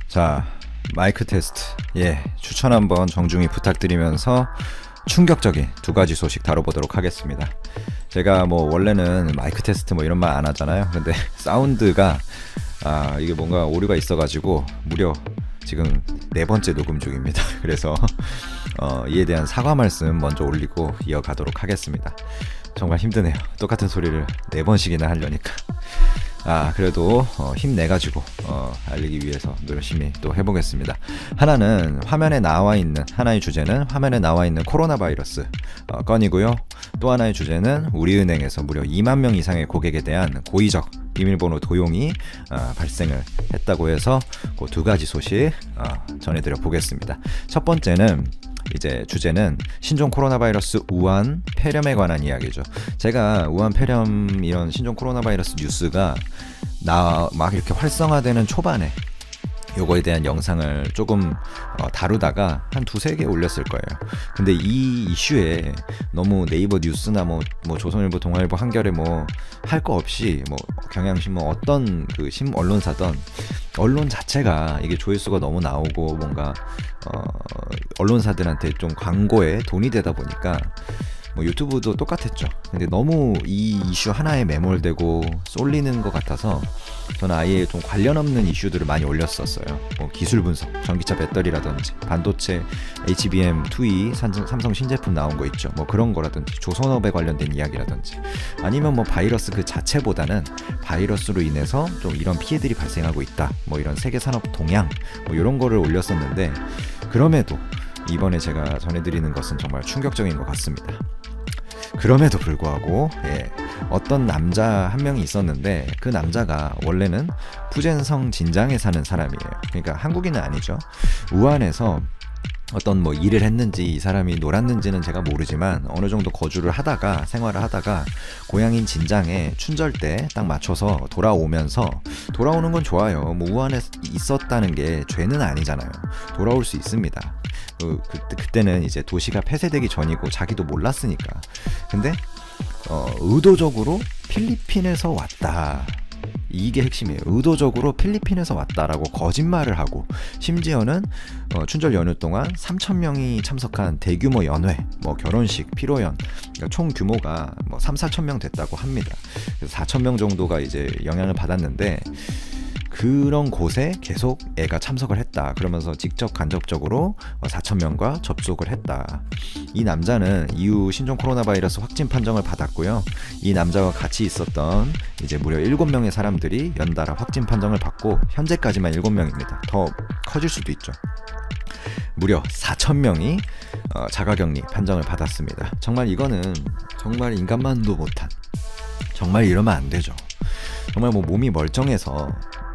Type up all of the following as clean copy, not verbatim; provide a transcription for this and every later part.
자, 마이크 테스트. 추천 한번 정중히 부탁드리면서 충격적인 두 가지 소식 다뤄보도록 하겠습니다. 제가 원래는 마이크 테스트 이런 말 안 하잖아요. 근데 사운드가 이게 뭔가 오류가 있어가지고 무려 지금 4번째 녹음 중입니다. 그래서 이에 대한 사과 말씀 먼저 올리고 이어가도록 하겠습니다. 정말 힘드네요. 똑같은 소리를 4번씩이나 하려니까. 그래도 힘내가지고 알리기 위해서 열심히 또 해보겠습니다. 하나는 화면에 나와 있는, 하나의 주제는 화면에 나와 있는 코로나 바이러스 건이고요. 또 하나의 주제는 우리은행에서 무려 2만 명 이상의 고객에 대한 고의적 비밀번호 도용이 발생을 했다고 해서 그 두 가지 소식 전해드려 보겠습니다. 첫 번째는 이제 주제는 신종 코로나 바이러스 우한 폐렴에 관한 이야기죠. 제가 우한 폐렴 이런 신종 코로나 바이러스 뉴스가 막 이렇게 활성화되는 초반에 요거에 대한 영상을 조금 다루다가 한 2-3개 올렸을 거예요. 근데 이 이슈에 너무 네이버 뉴스나 조선일보, 동아일보, 한겨레 할 거 없이 경향신문 어떤 그 언론사든 언론 자체가 이게 조회수가 너무 나오고 뭔가 언론사들한테 좀 광고에 돈이 되다 보니까 유튜브도 똑같았죠. 근데 너무 이 이슈 하나에 매몰되고 쏠리는 것 같아서 저는 아예 좀 관련 없는 이슈들을 많이 올렸었어요. 기술 분석, 전기차 배터리라든지 반도체 HBM2E 삼성 신제품 나온 거 있죠. 그런 거라든지 조선업에 관련된 이야기라든지 아니면 바이러스 그 자체보다는 바이러스로 인해서 좀 이런 피해들이 발생하고 있다. 이런 세계 산업 동향 이런 거를 올렸었는데 그럼에도 이번에 제가 전해드리는 것은 정말 충격적인 것 같습니다. 그럼에도 불구하고 어떤 남자 한 명이 있었는데 그 남자가 원래는 푸젠성 진장에 사는 사람이에요. 그러니까 한국인은 아니죠. 우한에서 어떤 일을 했는지 이 사람이 놀았는지는 제가 모르지만 어느 정도 거주를 하다가 생활을 하다가 고향인 진장에 춘절 때 딱 맞춰서 돌아오는 건 좋아요. 우한에 있었다는 게 죄는 아니잖아요. 돌아올 수 있습니다. 그때는 이제 도시가 폐쇄되기 전이고 자기도 몰랐으니까. 근데 의도적으로 필리핀에서 왔다. 이게 핵심이에요. 의도적으로 필리핀에서 왔다라고 거짓말을 하고 심지어는 춘절 연휴 동안 3,000명이 참석한 대규모 연회, 결혼식, 피로연 그러니까 총 규모가 3-4천 명 됐다고 합니다. 그래서 4,000명 정도가 이제 영향을 받았는데 그런 곳에 계속 애가 참석을 했다. 그러면서 직접 간접적으로 4,000명과 접촉을 했다. 이 남자는 이후 신종 코로나 바이러스 확진 판정을 받았고요. 이 남자와 같이 있었던 이제 무려 7명의 사람들이 연달아 확진 판정을 받고 현재까지만 7명입니다. 더 커질 수도 있죠. 무려 4,000명이 자가격리 판정을 받았습니다. 정말 이거는 정말 인간만도 못한, 정말 이러면 안 되죠. 정말 몸이 멀쩡해서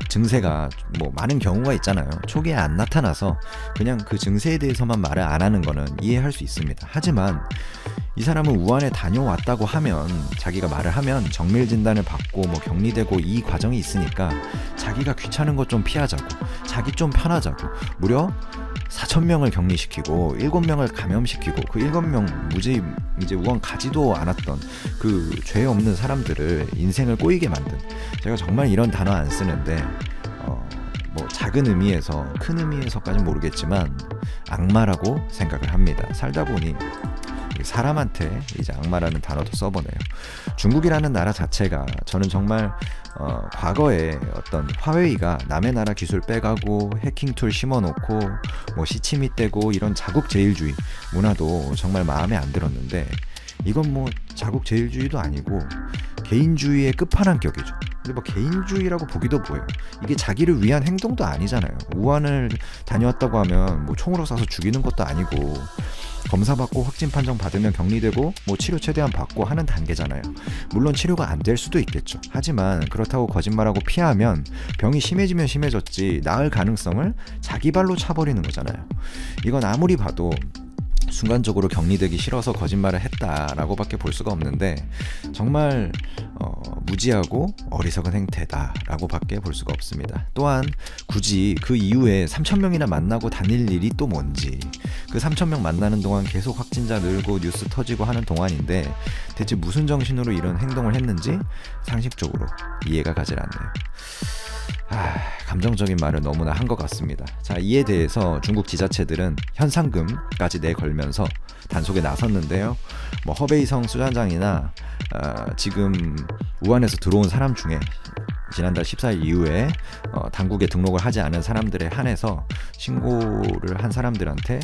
증세가 많은 경우가 있잖아요. 초기에 안 나타나서 그냥 그 증세에 대해서만 말을 안 하는 거는 이해할 수 있습니다. 하지만 이 사람은 우한에 다녀왔다고 하면, 자기가 말을 하면 정밀 진단을 받고 격리되고 이 과정이 있으니까 자기가 귀찮은 것 좀 피하자고, 자기 좀 편하자고 무려 4,000명을 격리시키고 7명을 감염시키고 그 7명 무죄 이제 우한 가지도 않았던 그 죄 없는 사람들을 인생을 꼬이게 만든, 제가 정말 이런 단어 안 쓰는데 작은 의미에서 큰 의미에서까지는 모르겠지만 악마라고 생각을 합니다. 살다 보니 사람한테 이제 악마라는 단어도 써보네요. 중국이라는 나라 자체가 저는 정말 과거에 어떤 화웨이가 남의 나라 기술 빼가고 해킹 툴 심어놓고 시치미 떼고 이런 자국제일주의 문화도 정말 마음에 안 들었는데 이건 자국제일주의도 아니고 개인주의의 끝판왕격이죠. 근데 개인주의라고 보기도 뭐예요. 이게 자기를 위한 행동도 아니잖아요. 우한을 다녀왔다고 하면 총으로 쏴서 죽이는 것도 아니고 검사받고 확진 판정 받으면 격리되고 치료 최대한 받고 하는 단계잖아요. 물론 치료가 안 될 수도 있겠죠. 하지만 그렇다고 거짓말하고 피하면 병이 심해지면 심해졌지 나을 가능성을 자기 발로 차버리는 거잖아요. 이건 아무리 봐도 순간적으로 격리되기 싫어서 거짓말을 했다라고 밖에 볼 수가 없는데 정말 무지하고 어리석은 행태다라고 밖에 볼 수가 없습니다. 또한 굳이 그 이후에 3,000명이나 만나고 다닐 일이 또 뭔지, 그 3,000명 만나는 동안 계속 확진자 늘고 뉴스 터지고 하는 동안인데 대체 무슨 정신으로 이런 행동을 했는지 상식적으로 이해가 가질 않네요. 감정적인 말을 너무나 한 것 같습니다. 자, 이에 대해서 중국 지자체들은 현상금까지 내걸면서 단속에 나섰는데요. 뭐 허베이성 수장장이나 지금 우한에서 들어온 사람 중에 지난달 14일 이후에 당국에 등록을 하지 않은 사람들에 한해서 신고를 한 사람들한테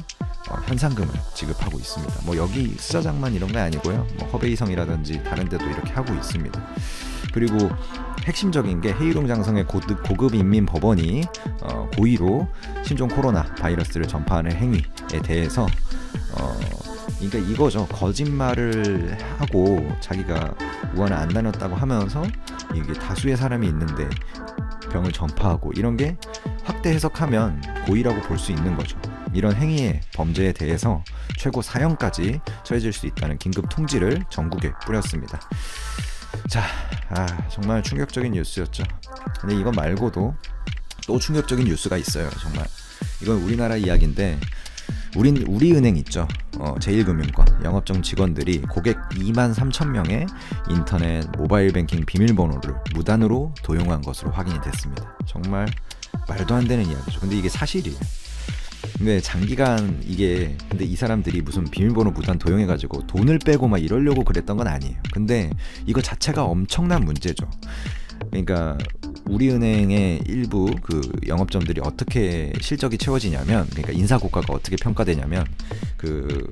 현상금을 지급하고 있습니다. 뭐 여기 수자장만 이런 게 아니고요. 뭐 허베이성이라든지 다른 데도 이렇게 하고 있습니다. 그리고 핵심적인 게 헤이룽 장성의 고급 인민 법원이 고의로 신종 코로나 바이러스를 전파하는 행위에 대해서 그러니까 이거죠. 거짓말을 하고 자기가 우한을 안 다녔다고 하면서 이게 다수의 사람이 있는데 병을 전파하고 이런 게 확대 해석하면 고의라고 볼 수 있는 거죠. 이런 행위의 범죄에 대해서 최고 사형까지 처해질 수 있다는 긴급 통지를 전국에 뿌렸습니다. 자, 정말 충격적인 뉴스였죠. 근데 이거 말고도 또 충격적인 뉴스가 있어요. 정말 이건 우리나라 이야기인데 우리은행 있죠. 제1금융권 영업점 직원들이 고객 23,000명의 인터넷 모바일 뱅킹 비밀번호를 무단으로 도용한 것으로 확인이 됐습니다. 정말 말도 안 되는 이야기죠. 근데 이게 사실이에요. 근데 장기간 근데 이 사람들이 무슨 비밀번호 무단 도용해가지고 돈을 빼고 막 이러려고 그랬던 건 아니에요. 근데 이거 자체가 엄청난 문제죠. 그러니까 우리은행의 일부 그 영업점들이 어떻게 실적이 채워지냐면, 그러니까 인사고과가 어떻게 평가되냐면, 그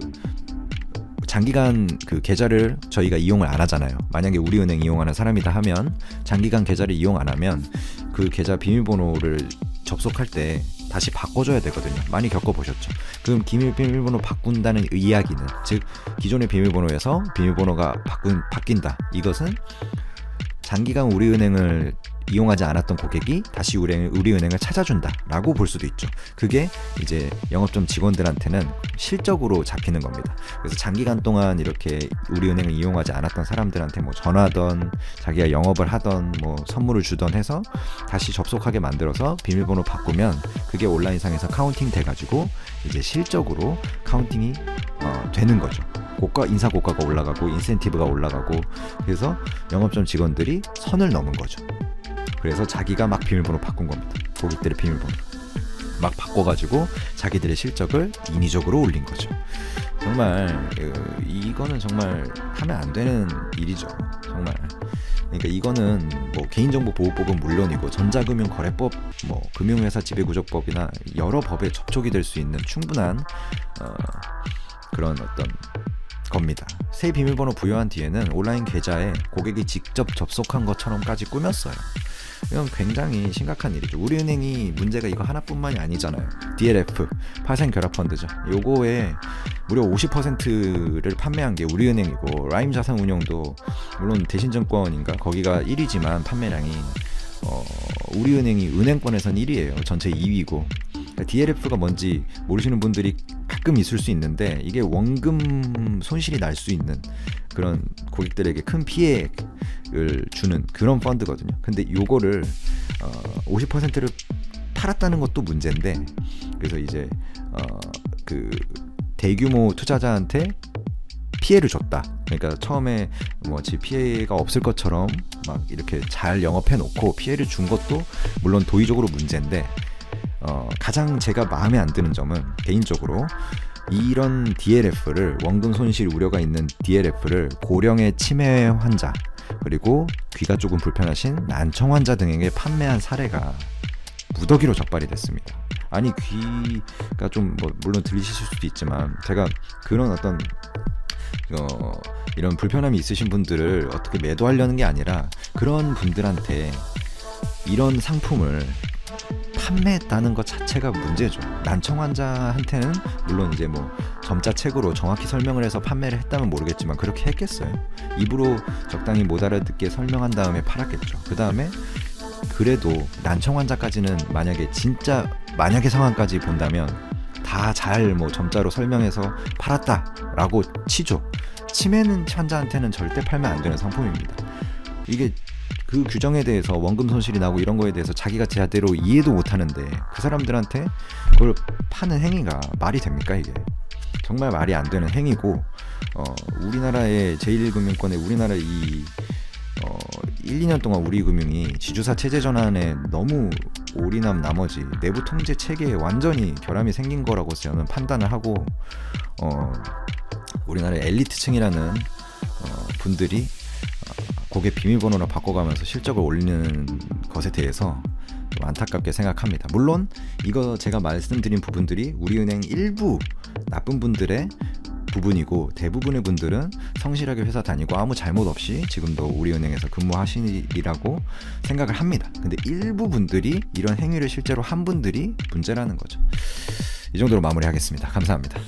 장기간 그 계좌를 저희가 이용을 안 하잖아요. 만약에 우리은행 이용하는 사람이다 하면 장기간 계좌를 이용 안 하면 그 계좌 비밀번호를 접속할 때 다시 바꿔줘야 되거든요. 많이 겪어보셨죠. 그럼 비밀번호 바꾼다는 이야기는, 즉 기존의 비밀번호에서 비밀번호가 바뀐다. 이것은 장기간 우리은행을 이용하지 않았던 고객이 다시 우리은행을 찾아준다 라고 볼 수도 있죠. 그게 이제 영업점 직원들한테는 실적으로 잡히는 겁니다. 그래서 장기간 동안 이렇게 우리은행을 이용하지 않았던 사람들한테 뭐 전화던 자기가 영업을 하던 뭐 선물을 주던 해서 다시 접속하게 만들어서 비밀번호 바꾸면 그게 온라인상에서 카운팅 돼가지고 이제 실적으로 카운팅이 되는 거죠. 인사 고가가 올라가고 인센티브가 올라가고, 그래서 영업점 직원들이 선을 넘은 거죠. 그래서 자기가 막 비밀번호 바꾼 겁니다. 고객들의 비밀번호 막 바꿔가지고 자기들의 실적을 인위적으로 올린 거죠. 정말 이거는 정말 하면 안 되는 일이죠. 정말. 그러니까 이거는 뭐 개인정보보호법은 물론이고 전자금융거래법, 뭐 금융회사 지배구조법이나 여러 법에 접촉이 될 수 있는 충분한 그런 어떤 겁니다. 새 비밀번호 부여한 뒤에는 온라인 계좌에 고객이 직접 접속한 것처럼까지 꾸몄어요. 이건 굉장히 심각한 일이죠. 우리은행이 문제가 이거 하나뿐만이 아니잖아요. DLF, 파생결합펀드죠. 요거에 무려 50%를 판매한 게 우리은행이고, 라임 자산운용도 물론 대신증권인가 거기가 1위지만 판매량이 우리은행이 은행권에선 1위예요. 전체 2위고. DLF가 뭔지 모르시는 분들이 가끔 있을 수 있는데, 이게 원금 손실이 날 수 있는 그런 고객들에게 큰 피해를 주는 그런 펀드거든요. 근데 요거를 50%를 팔았다는 것도 문제인데, 그래서 이제 그 대규모 투자자한테 피해를 줬다. 그러니까 처음에 뭐지 피해가 없을 것처럼 막 이렇게 잘 영업해 놓고 피해를 준 것도 물론 도의적으로 문제인데, 가장 제가 마음에 안 드는 점은 개인적으로 이런 DLF를, 원금 손실 우려가 있는 DLF를 고령의 치매 환자 그리고 귀가 조금 불편하신 난청 환자 등에게 판매한 사례가 무더기로 적발이 됐습니다. 아니, 귀가 좀 뭐 물론 들리실 수도 있지만 제가 그런 어떤 이런 불편함이 있으신 분들을 어떻게 매도하려는 게 아니라 그런 분들한테 이런 상품을 판매했다는 것 자체가 문제죠. 난청 환자한테는 물론 이제 뭐 점자책으로 정확히 설명을 해서 판매를 했다면 모르겠지만 그렇게 했겠어요. 입으로 적당히 못 알아듣게 설명한 다음에 팔았겠죠. 그 다음에 그래도 난청 환자까지는 만약에 상황까지 본다면 다 잘 뭐 점자로 설명해서 팔았다라고 치죠. 치매는 환자한테는 절대 팔면 안 되는 상품입니다. 이게 그 규정에 대해서 원금 손실이 나고 이런 거에 대해서 자기가 제대로 이해도 못 하는데 그 사람들한테 그걸 파는 행위가 말이 됩니까? 이게 정말 말이 안 되는 행위고, 우리나라의 제1금융권의 우리나라 이 1, 2년 동안 우리금융이 지주사 체제 전환에 너무 올인한 나머지 내부 통제 체계에 완전히 결함이 생긴 거라고 저는 판단을 하고 우리나라의 엘리트층이라는 분들이 고객 비밀번호를 바꿔가면서 실적을 올리는 것에 대해서 좀 안타깝게 생각합니다. 물론 이거 제가 말씀드린 부분들이 우리은행 일부 나쁜 분들의 부분이고 대부분의 분들은 성실하게 회사 다니고 아무 잘못 없이 지금도 우리은행에서 근무하시리라고 생각을 합니다. 근데 일부 분들이 이런 행위를 실제로 한 분들이 문제라는 거죠. 이 정도로 마무리하겠습니다. 감사합니다.